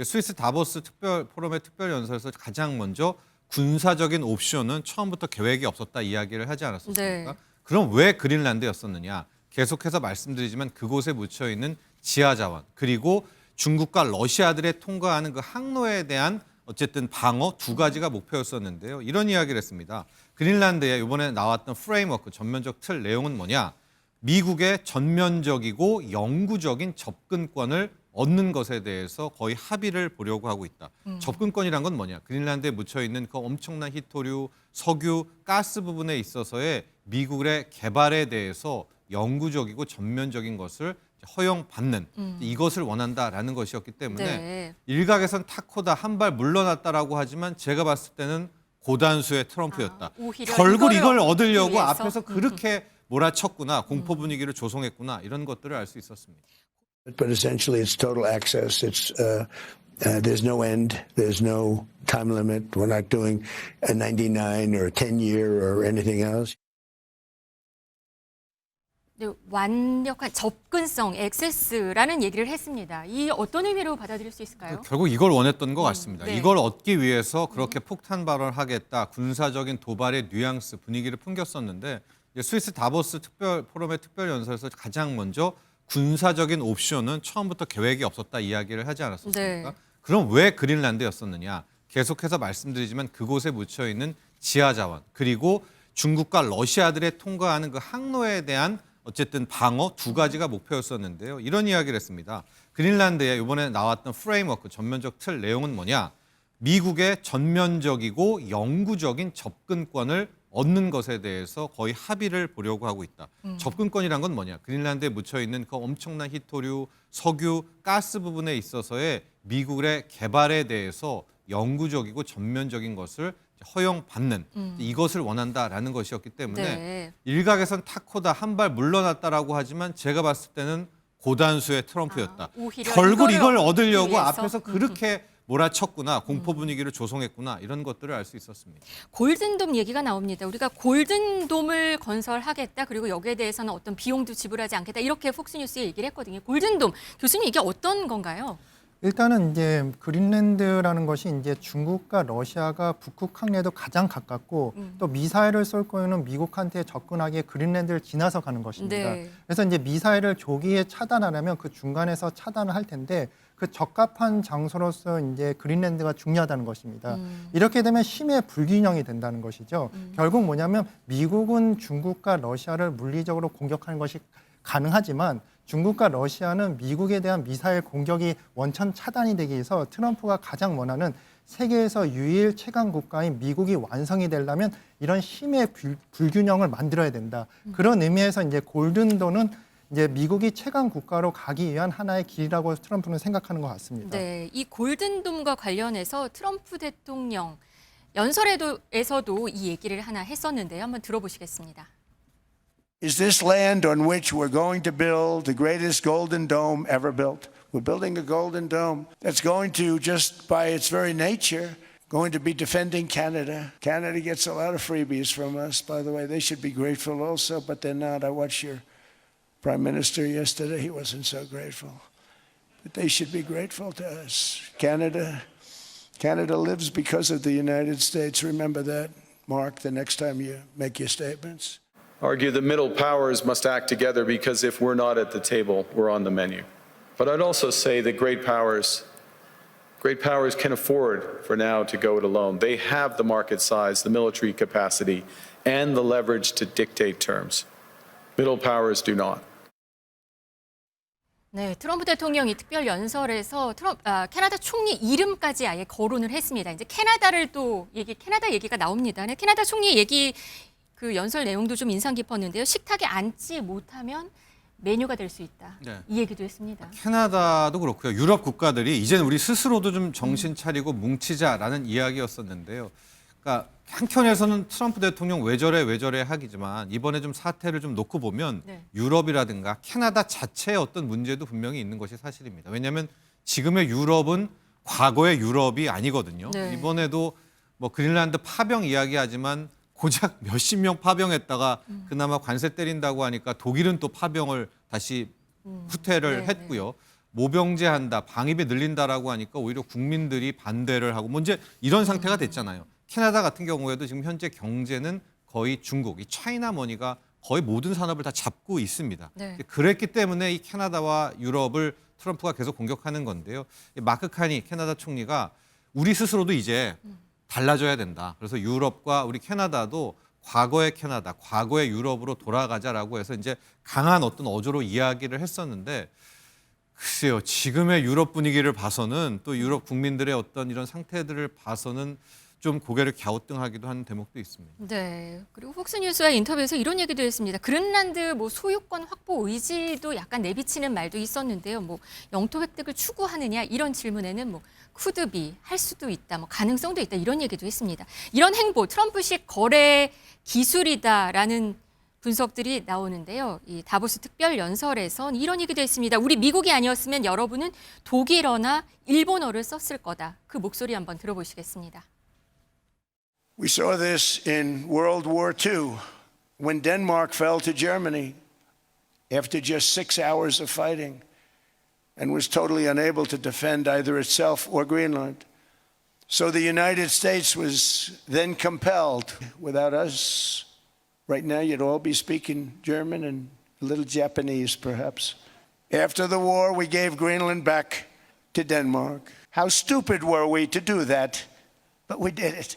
스위스 다보스 포럼의 특별 연설에서 가장 먼저 군사적인 옵션은 처음부터 계획이 없었다 이야기를 하지 않았었습니까? 네. 그럼 왜 그린란드였었느냐? 계속해서 말씀드리지만 그곳에 묻혀 있는 지하 자원 그리고 중국과 러시아들의 통과하는 그 항로에 대한 어쨌든 방어 두 가지가 목표였었는데요. 이런 이야기를 했습니다. 그린란드에 이번에 나왔던 프레임워크 전면적 틀 내용은 뭐냐? 미국의 전면적이고 영구적인 접근권을 얻는 것에 대해서 거의 합의를 보려고 하고 있다. 접근권이란 건 뭐냐? 그린란드에 묻혀 있는 그 엄청난 히토류, 석유, 가스 부분에 있어서의 미국의 개발에 대해서 영구적이고 전면적인 것을 허용받는 이것을 원한다라는 것이었기 때문에 네. 일각에선 타코다 한 발 물러났다라고 하지만 제가 봤을 때는 고단수의 트럼프였다. 오히려 결국 이거를 이걸 얻으려고 위해서? 앞에서 그렇게 몰아쳤구나. 공포 분위기를 조성했구나. 이런 것들을 알 수 있었습니다. But essentially, it's total access. It's there's no end. There's no time limit. We're not doing a 99 or a 10-year or anything else. 네, 완벽한 접근성, 액세스라는 얘기를 했습니다. 이 어떤 의미로 받아들일 수 있을까요? 결국 이걸 원했던 것 같습니다. 네. 이걸 얻기 위해서 그렇게 폭탄 발언을 하겠다. 군사적인 도발의 뉘앙스, 분위기를 풍겼었는데 스위스 다보스 포럼의 특별 연설에서 가장 먼저 군사적인 옵션은 처음부터 계획이 없었다 이야기를 하지 않았었습니까? 네. 그럼 왜 그린란드였었느냐? 계속해서 말씀드리지만 그곳에 묻혀 있는 지하 자원 그리고 중국과 러시아들의 통과하는 그 항로에 대한 어쨌든 방어 두 가지가 목표였었는데요. 이런 이야기를 했습니다. 그린란드에 이번에 나왔던 프레임워크 전면적 틀 내용은 뭐냐? 미국의 전면적이고 영구적인 접근권을 얻는 것에 대해서 거의 합의를 보려고 하고 있다. 접근권이란 건 뭐냐? 그린란드에 묻혀 있는 그 엄청난 히토류, 석유, 가스 부분에 있어서의 미국의 개발에 대해서 영구적이고 전면적인 것을 허용받는 이것을 원한다라는 것이었기 때문에 네. 일각에선 타코다 한 발 물러났다라고 하지만 제가 봤을 때는 고단수의 트럼프였다. 오히려 결국 이거를 이걸 얻기 얻으려고 위해서? 앞에서 그렇게 몰아쳤구나. 공포 분위기를 조성했구나. 이런 것들을 알 수 있었습니다. 골든돔 얘기가 나옵니다. 우리가 골든돔을 건설하겠다. 그리고 여기에 대해서는 어떤 비용도 지불하지 않겠다. 이렇게 폭스뉴스에 얘기를 했거든요. 골든돔. 교수님 이게 어떤 건가요? 일단은 이제 그린란드라는 것이 이제 중국과 러시아가 북극 항에도 가장 가깝고 또 미사일을 쏠 거에는 미국한테 접근하기에 그린란드를 지나서 가는 것입니다. 네. 그래서 이제 미사일을 조기에 차단하려면 그 중간에서 차단을 할 텐데 그 적합한 장소로서 이제 그린란드가 중요하다는 것입니다. 이렇게 되면 힘의 불균형이 된다는 것이죠. 결국 뭐냐면 미국은 중국과 러시아를 물리적으로 공격하는 것이 가능하지만 중국과 러시아는 미국에 대한 미사일 공격이 원천 차단이 되기 위해서 트럼프가 가장 원하는 세계에서 유일 최강 국가인 미국이 완성이 되려면 이런 힘의 불균형을 만들어야 된다. 그런 의미에서 이제 골든돔은 이제 미국이 최강 국가로 가기 위한 하나의 길이라고 트럼프는 생각하는 것 같습니다. 네, 이 골든돔과 관련해서 트럼프 대통령 연설에서도 이 얘기를 하나 했었는데요. 한번 들어보시겠습니다. Is this land on which we're going to build the greatest golden dome ever built? We're building a golden dome that's going to, just by its very nature, going to be defending Canada. Canada gets a lot of freebies from us, by the way. They should be grateful also, but they're not. I watched your Prime Minister yesterday. He wasn't so grateful. But they should be grateful to us. Canada lives because of the United States. Remember that, Mark, the next time you make your statements. Argue the middle powers must act together because if we're not at the table, we're on the menu. But I'd also say that great powers can afford for now to go it alone. They have the market size, the military capacity, and the leverage to dictate terms. Middle powers do not. 네, 트럼프 대통령이 특별 연설에서 캐나다 총리 이름까지 아예 거론을 했습니다. 이제 캐나다 얘기가 나옵니다. 네, 캐나다 총리 얘기 그 연설 내용도 좀 인상 깊었는데요. 식탁에 앉지 못하면 메뉴가 될 수 있다. 네. 이 얘기도 했습니다. 캐나다도 그렇고요. 유럽 국가들이 이제는 우리 스스로도 좀 정신 차리고 뭉치자라는 이야기였었는데요. 그러니까 한켠에서는 트럼프 대통령 왜 저래 하기지만 이번에 좀 사태를 좀 놓고 보면 네. 유럽이라든가 캐나다 자체의 어떤 문제도 분명히 있는 것이 사실입니다. 왜냐하면 지금의 유럽은 과거의 유럽이 아니거든요. 네. 이번에도 뭐 그린란드 파병 이야기하지만 고작 몇십 명 파병했다가 그나마 관세 때린다고 하니까 독일은 또 파병을 다시 후퇴를 네, 했고요. 모병제한다, 방위비 늘린다라고 하니까 오히려 국민들이 반대를 하고 뭐 이제 이런 상태가 됐잖아요. 캐나다 같은 경우에도 지금 현재 경제는 거의 중국, 이 차이나 머니가 거의 모든 산업을 다 잡고 있습니다. 네. 그랬기 때문에 이 캐나다와 유럽을 트럼프가 계속 공격하는 건데요. 이 마크 카니 캐나다 총리가 우리 스스로도 이제 달라져야 된다. 그래서 유럽과 우리 캐나다도 과거의 캐나다, 과거의 유럽으로 돌아가자라고 해서 이제 강한 어떤 어조로 이야기를 했었는데 글쎄요. 지금의 유럽 분위기를 봐서는 또 유럽 국민들의 어떤 이런 상태들을 봐서는 좀 고개를 갸우뚱하기도 하는 대목도 있습니다. 네. 그리고 폭스뉴스와 인터뷰에서 이런 얘기도 했습니다. 그린란드 뭐 소유권 확보 의지도 약간 내비치는 말도 있었는데요. 뭐 영토 획득을 추구하느냐 이런 질문에는 뭐 쿠드비 할 수도 있다, 뭐 가능성도 있다 이런 얘기도 했습니다. 이런 행보 트럼프식 거래 기술이다라는 분석들이 나오는데요. 이 다보스 특별 연설에선 이런 얘기도 했습니다. 우리 미국이 아니었으면 여러분은 독일어나 일본어를 썼을 거다. 그 목소리 한번 들어보시겠습니다. We saw this in World War II when Denmark fell to Germany after just 6 hours of fighting and was totally unable to defend either itself or Greenland. So the United States was then compelled. Without us, right now you'd all be speaking German and a little Japanese perhaps. After the war, we gave Greenland back to Denmark. How stupid were we to do that? But we did it.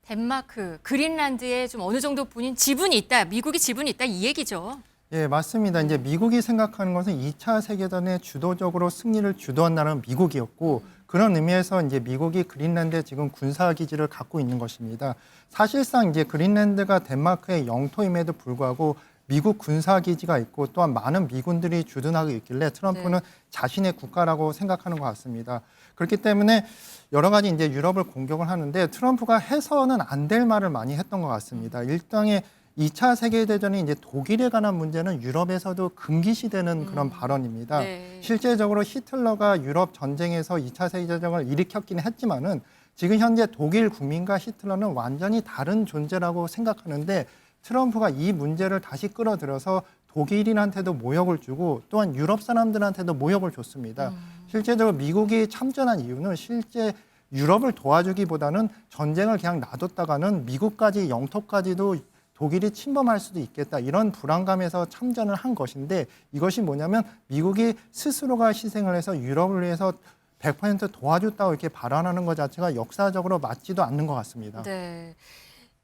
덴마크, 그린란드에 좀 어느 정도 본인 지분이 있다, 미국이 지분이 있다 이 얘기죠. 예, 맞습니다. 이제 미국이 생각하는 것은 2차 세계대전에 주도적으로 승리를 주도한 나라는 미국이었고 그런 의미에서 이제 미국이 그린란드에 지금 군사 기지를 갖고 있는 것입니다. 사실상 이제 그린란드가 덴마크의 영토임에도 불구하고 미국 군사 기지가 있고 또한 많은 미군들이 주둔하고 있길래 트럼프는 자신의 국가라고 생각하는 것 같습니다. 그렇기 때문에 여러 가지 이제 유럽을 공격을 하는데 트럼프가 해서는 안 될 말을 많이 했던 것 같습니다. 일종의 2차 세계대전이 이제 독일에 관한 문제는 유럽에서도 금기시되는 그런 발언입니다. 네. 실제적으로 히틀러가 유럽 전쟁에서 2차 세계대전을 일으켰기는 했지만은 지금 현재 독일 국민과 히틀러는 완전히 다른 존재라고 생각하는데 트럼프가 이 문제를 다시 끌어들여서 독일인한테도 모욕을 주고 또한 유럽 사람들한테도 모욕을 줬습니다. 실제적으로 미국이 참전한 이유는 실제 유럽을 도와주기보다는 전쟁을 그냥 놔뒀다가는 미국까지 영토까지도 독일이 침범할 수도 있겠다 이런 불안감에서 참전을 한 것인데 이것이 뭐냐면 미국이 스스로가 희생을 해서 유럽을 위해서 100% 도와줬다고 이렇게 발언하는 것 자체가 역사적으로 맞지도 않는 것 같습니다. 네.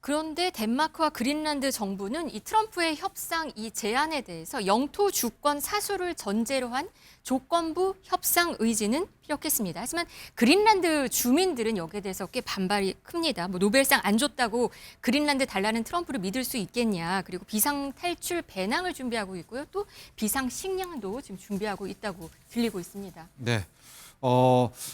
그런데 덴마크와 그린란드 정부는 이 트럼프의 협상 이 제안에 대해서 영토 주권 사수를 전제로 한 조건부 협상 의지는 피력했습니다. 하지만 그린란드 주민들은 여기에 대해서 꽤 반발이 큽니다. 뭐 노벨상 안 줬다고 그린란드 달라는 트럼프를 믿을 수 있겠냐. 그리고 비상 탈출 배낭을 준비하고 있고요. 또 비상 식량도 지금 준비하고 있다고 들리고 있습니다. 네.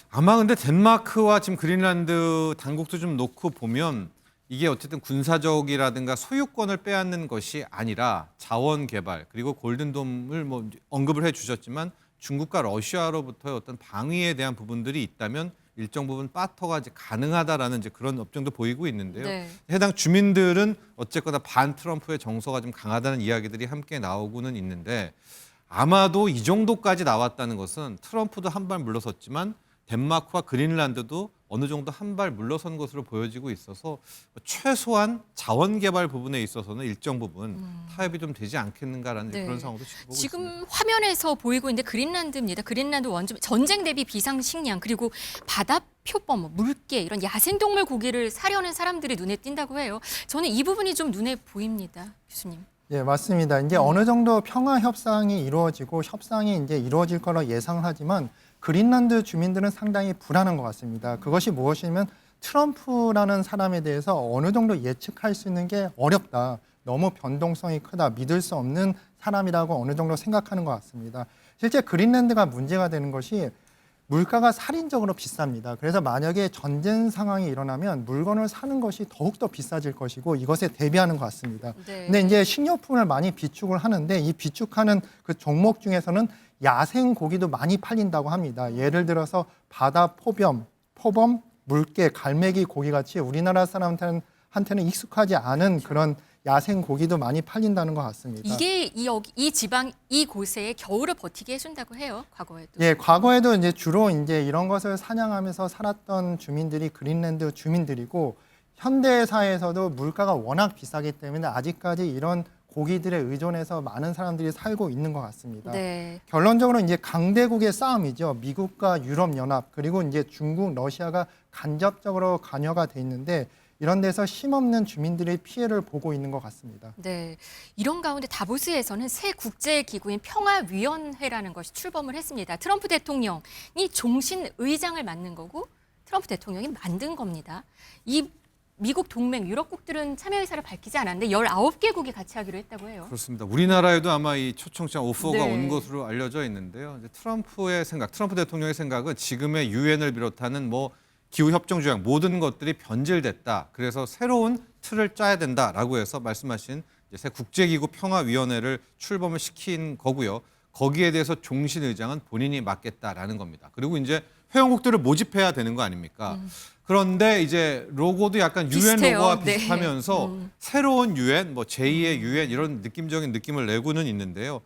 아마 근데 덴마크와 지금 그린란드 당국도 좀 놓고 보면 이게 어쨌든 군사적이라든가 소유권을 빼앗는 것이 아니라 자원 개발 그리고 골든돔을 뭐 언급을 해주셨지만 중국과 러시아로부터의 어떤 방위에 대한 부분들이 있다면 일정 부분 빠터가 이제 가능하다라는 이제 그런 업종도 보이고 있는데요. 네. 해당 주민들은 어쨌거나 반 트럼프의 정서가 좀 강하다는 이야기들이 함께 나오고는 있는데 아마도 이 정도까지 나왔다는 것은 트럼프도 한 발 물러섰지만 덴마크와 그린란드도 어느 정도 한 발 물러선 것으로 보여지고 있어서 최소한 자원 개발 부분에 있어서는 일정 부분 타협이 좀 되지 않겠는가라는 네. 그런 상황도 지켜보고 지금 있습니다. 화면에서 보이고 있는데 그린란드입니다. 그린란드 원주 전쟁 대비 비상 식량 그리고 바다 표범, 뭐 물개 이런 야생동물 고기를 사려는 사람들이 눈에 띈다고 해요. 저는 이 부분이 좀 눈에 보입니다, 교수님. 예, 맞습니다. 이제 어느 정도 평화 협상이 이루어지고 협상이 이제 이루어질 거라 예상을 하지만 그린란드 주민들은 상당히 불안한 것 같습니다. 그것이 무엇이냐면 트럼프라는 사람에 대해서 어느 정도 예측할 수 있는 게 어렵다. 너무 변동성이 크다. 믿을 수 없는 사람이라고 어느 정도 생각하는 것 같습니다. 실제 그린란드가 문제가 되는 것이 물가가 살인적으로 비쌉니다. 그래서 만약에 전쟁 상황이 일어나면 물건을 사는 것이 더욱더 비싸질 것이고 이것에 대비하는 것 같습니다. 네. 근데 이제 식료품을 많이 비축을 하는데 이 비축하는 그 종목 중에서는 야생 고기도 많이 팔린다고 합니다. 예를 들어서 바다 포범, 물개, 갈매기 고기 같이 우리나라 사람한테는 익숙하지 않은 그런 야생 고기도 많이 팔린다는 것 같습니다. 이게 이 지방 이곳에 겨울을 버티게 해준다고 해요. 과거에도. 예, 과거에도 이제 주로 이제 이런 것을 사냥하면서 살았던 주민들이 그린랜드 주민들이고 현대 사회에서도 물가가 워낙 비싸기 때문에 아직까지 이런 고기들에 의존해서 많은 사람들이 살고 있는 것 같습니다. 네. 결론적으로 이제 강대국의 싸움이죠. 미국과 유럽 연합 그리고 이제 중국, 러시아가 간접적으로 관여가 돼 있는데 이런 데서 힘없는 주민들의 피해를 보고 있는 것 같습니다. 네. 이런 가운데 다보스에서는 새 국제기구인 평화위원회라는 것이 출범을 했습니다. 트럼프 대통령이 종신 의장을 맡는 거고 트럼프 대통령이 만든 겁니다. 이 미국 동맹 유럽국들은 참여 의사를 밝히지 않았는데 19개국이 같이 하기로 했다고 해요. 그렇습니다. 우리나라에도 아마 이 초청장 오퍼가 네. 온 것으로 알려져 있는데요. 이제 트럼프 대통령의 생각은 지금의 유엔을 비롯하는 뭐 기후 협정 조약 모든 것들이 변질됐다. 그래서 새로운 틀을 짜야 된다라고 해서 말씀하신 이제 새 국제기구 평화위원회를 출범을 시킨 거고요. 거기에 대해서 종신 의장은 본인이 맡겠다라는 겁니다. 그리고 이제 회원국들을 모집해야 되는 거 아닙니까? 그런데 이제 로고도 약간 유엔 비슷해요. 로고와 네. 비슷하면서 새로운 유엔, 뭐 제2의 유엔 이런 느낌적인 느낌을 내고는 있는데요.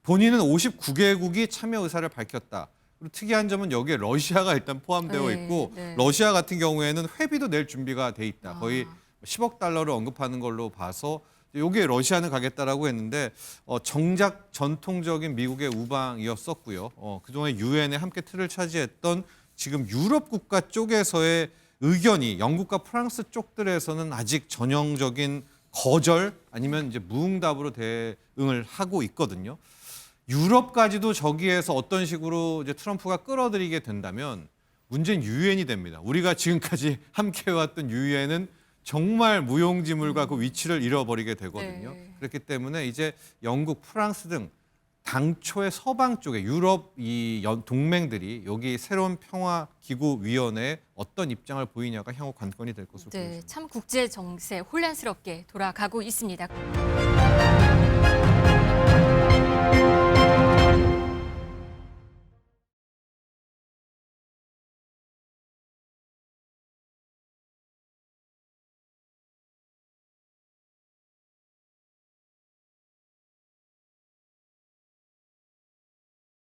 본인은 59개국이 참여 의사를 밝혔다. 그리고 특이한 점은 여기에 러시아가 일단 포함되어 네, 있고 네. 러시아 같은 경우에는 회비도 낼 준비가 돼 있다. 거의 10억 달러를 언급하는 걸로 봐서 여기에 러시아는 가겠다라고 했는데 정작 전통적인 미국의 우방이었었고요. 그동안 유엔에 함께 틀을 차지했던 지금 유럽 국가 쪽에서의 의견이 영국과 프랑스 쪽들에서는 아직 전형적인 거절 아니면 이제 무응답으로 대응을 하고 있거든요. 유럽까지도 저기에서 어떤 식으로 이제 트럼프가 끌어들이게 된다면 문제는 유엔이 됩니다. 우리가 지금까지 함께 해왔던 유엔은 정말 무용지물과 그 위치를 잃어버리게 되거든요. 네. 그렇기 때문에 이제 영국, 프랑스 등 당초의 서방 쪽에 유럽 이 동맹들이 여기 새로운 평화기구위원회에 어떤 입장을 보이냐가 향후 관건이 될 것으로 네, 보입니다. 참 국제 정세 혼란스럽게 돌아가고 있습니다.